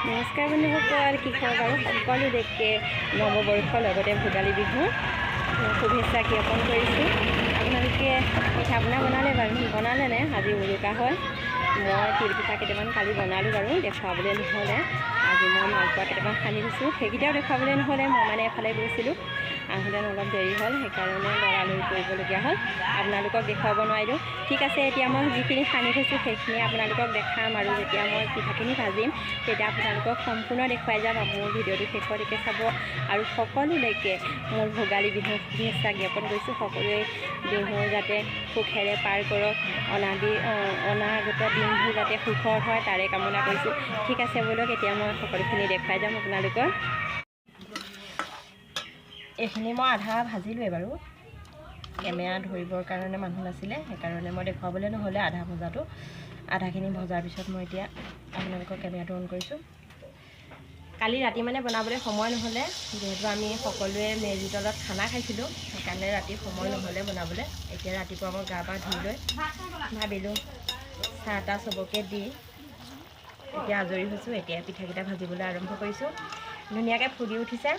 নমস্কাৰ বন্ধুসকল, কি খবৰ বাৰু? সকলো দেশকে নৱবৰ্ষৰ লগতে ভোগালী বিহু শুভেচ্ছা জ্ঞাপন কৰিছোঁ। আপোনালোকে পিঠা পনা বনালে বাৰু? বনালে নে? আজি উৰুকা হয়। মই তিল পিঠা কেইটামান কালি বনালোঁ বাৰু, দেখুৱাবলৈ নহ'লে। আজি মই মালপোৱা কেইটামান সানি দিছোঁ, সেইকেইটাও দেখুৱাবলৈ নহ'লে। মই মানে এফালে গৈছিলোঁ, আহোঁতে অলপ দেৰি হ'ল, সেইকাৰণে লৰালৰি কৰিবলগীয়া হ'ল, আপোনালোকক দেখুৱাব নোৱাৰিলোঁ। ঠিক আছে, এতিয়া মই যিখিনি সানি থৈছোঁ সেইখিনি আপোনালোকক দেখাম, আৰু যেতিয়া মই পিঠাখিনি ভাজিম তেতিয়া আপোনালোকক সম্পূৰ্ণ দেখুৱাই যাম। মোৰ ভিডিঅ'টো শেষলৈকে চাব, আৰু সকলোলৈকে মোৰ ভোগালী বিহু শুভেচ্ছা জ্ঞাপন কৰিছোঁ। সকলোৱে বিহু যাতে সুখেৰে পাৰ কৰক, অনাগত দিনবোৰ যাতে সুখৰ হয় তাৰে কামনা কৰিছোঁ। ঠিক আছে, ব'লক এতিয়া মই সকলোখিনি দেখুৱাই যাম আপোনালোকৰ। এইখিনি মই আধা ভাজিলোৱে বাৰু, কেমেৰা ধৰিবৰ কাৰণে মানুহ নাছিলে, সেইকাৰণে মই দেখুৱাবলৈ নহ'লে আধা ভজাটো। আধাখিনি ভজাৰ পিছত মই এতিয়া আপোনালোকৰ কেমেৰাটো অন কৰিছোঁ। কালি ৰাতি মানে বনাবলৈ সময় নহ'লে, যিহেতু আমি সকলোৱে মেজিৰ তলত খানা খাইছিলোঁ, সেইকাৰণে ৰাতি সময় নহ'লে বনাবলৈ। এতিয়া ৰাতিপুৱা মই গা পা ধুই লৈ ভাবিলোঁ চাহ তাহ চবকে দি এতিয়া আজৰি হৈছোঁ। এতিয়া পিঠাকেইটা ভাজিবলৈ আৰম্ভ কৰিছোঁ। ধুনীয়াকৈ ফুলি উঠিছে।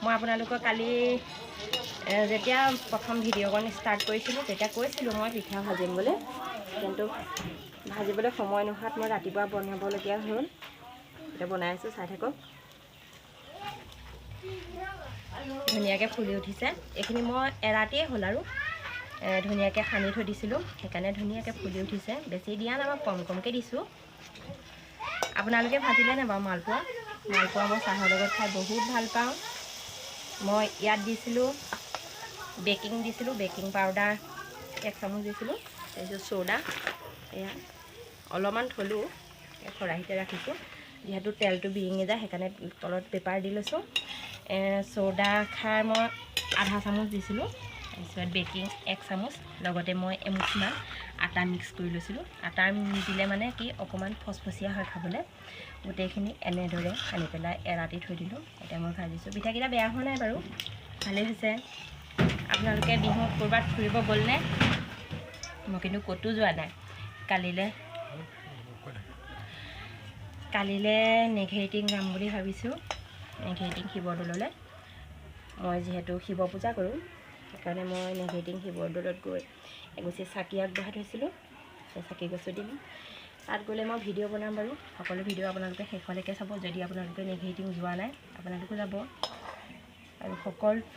মই আপোনালোকক কালি যেতিয়া প্ৰথম ভিডিঅ'কণ ষ্টাৰ্ট কৰিছিলোঁ তেতিয়া কৈছিলোঁ মই পিঠা ভাজিম বুলি, কিন্তু ভাজিবলৈ সময় নোহোৱাত মই ৰাতিপুৱা বনাবলগীয়া হ'ল। এতিয়া বনাই আছোঁ, চাই থাকক। ধুনীয়াকৈ ফুলি উঠিছে। এইখিনি মই এৰাতিয়ে হ'ল আৰু ধুনীয়াকৈ সানি থৈ দিছিলোঁ, সেইকাৰণে ধুনীয়াকৈ ফুলি উঠিছে। বেছি দিয়া নাই, মই কম কমকৈ দিছোঁ। আপোনালোকে ভাজিলে নে বাৰু মালপোৱা? মালপোৱা মই চাহৰ লগত খাই বহুত ভাল পাওঁ। মই ইয়াত দিছিলোঁ বেকিং দিছিলোঁ, বেকিং পাউডাৰ 1 চামুচ দিছিলোঁ, তাৰপিছত চ'ডা এয়া অলপমান থলোঁ, খৰাহিতে ৰাখিছোঁ, যিহেতু তেলটো বিৰিঙি যায় সেইকাৰণে তলত পেপাৰ দি লৈছোঁ। চ'ডা খাৰ মই আধা চামুচ দিছিলোঁ, তাৰপিছত বেকিং 1 চামুচ, লগতে মই এমুঠিমান আটা মিক্স কৰি লৈছিলোঁ। আটা দিলে মানে কি অকণমান ফচফচীয়া হয় খাবলৈ। গোটেইখিনি এনেদৰে সানি পেলাই এৰাতি থৈ দিলোঁ। এতিয়া মই ভাজিছোঁ। পিঠাকেইটা বেয়া হোৱা নাই বাৰু, ভালেই হৈছে। আপোনালোকে বিহুত ক'ৰবাত ফুৰিব গ'লনে? মই কিন্তু ক'তো যোৱা নাই। কালিলৈ নেঘেৰিটিং যাম বুলি ভাবিছোঁ, নেঘেৰিটিং শিৱদৌললৈ। মই যিহেতু শিৱ পূজা কৰোঁ, সেইকাৰণে মই নেঘেৰিটিং শিৱদৌলত গৈ এগছি চাকি আগবঢ়াই থৈছিলোঁ, সেই চাকি গছো দিম। তাত গ'লে মই ভিডিঅ' বনাম বাৰু। সকলো ভিডিঅ' আপোনালোকে শেষলৈকে চাব। যদি আপোনালোকে নেঘেৰিটিং যোৱা নাই আপোনালোকো যাব। আৰু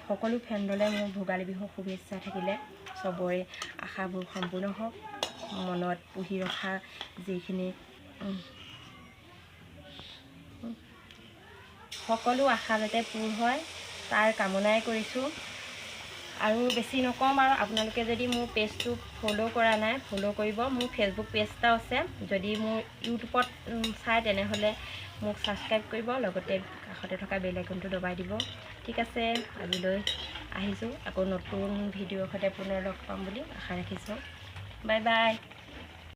সকলো ফ্ৰেণ্ডলৈ মোৰ ভোগালী বিহুৰ শুভেচ্ছা থাকিলে। চবৰে আশাবোৰ সম্পূৰ্ণ হওক। মনত পুহি ৰখা যিখিনি সকলো আশা যাতে পূৰ হয় তাৰ কামনাই কৰিছোঁ। আৰু বেছি নকওঁ আৰু, আপোনালোকে যদি মোৰ পেজটো ফ'ল' কৰা নাই ফ'ল' কৰিব। মোৰ ফেচবুক পেজ এটাও আছে, যদি মোৰ ইউটিউবত চাই তেনেহ'লে মোক ছাবস্ক্ৰাইব কৰিব, লগতে কাষতে থকা বেল আইকনটো দবাই দিব। ঠিক আছে, আজিলৈ আহিছোঁ। আকৌ নতুন ভিডিঅ'ৰ সৈতে পুনৰ লগ পাম বুলি আশা ৰাখিছোঁ। Bye bye.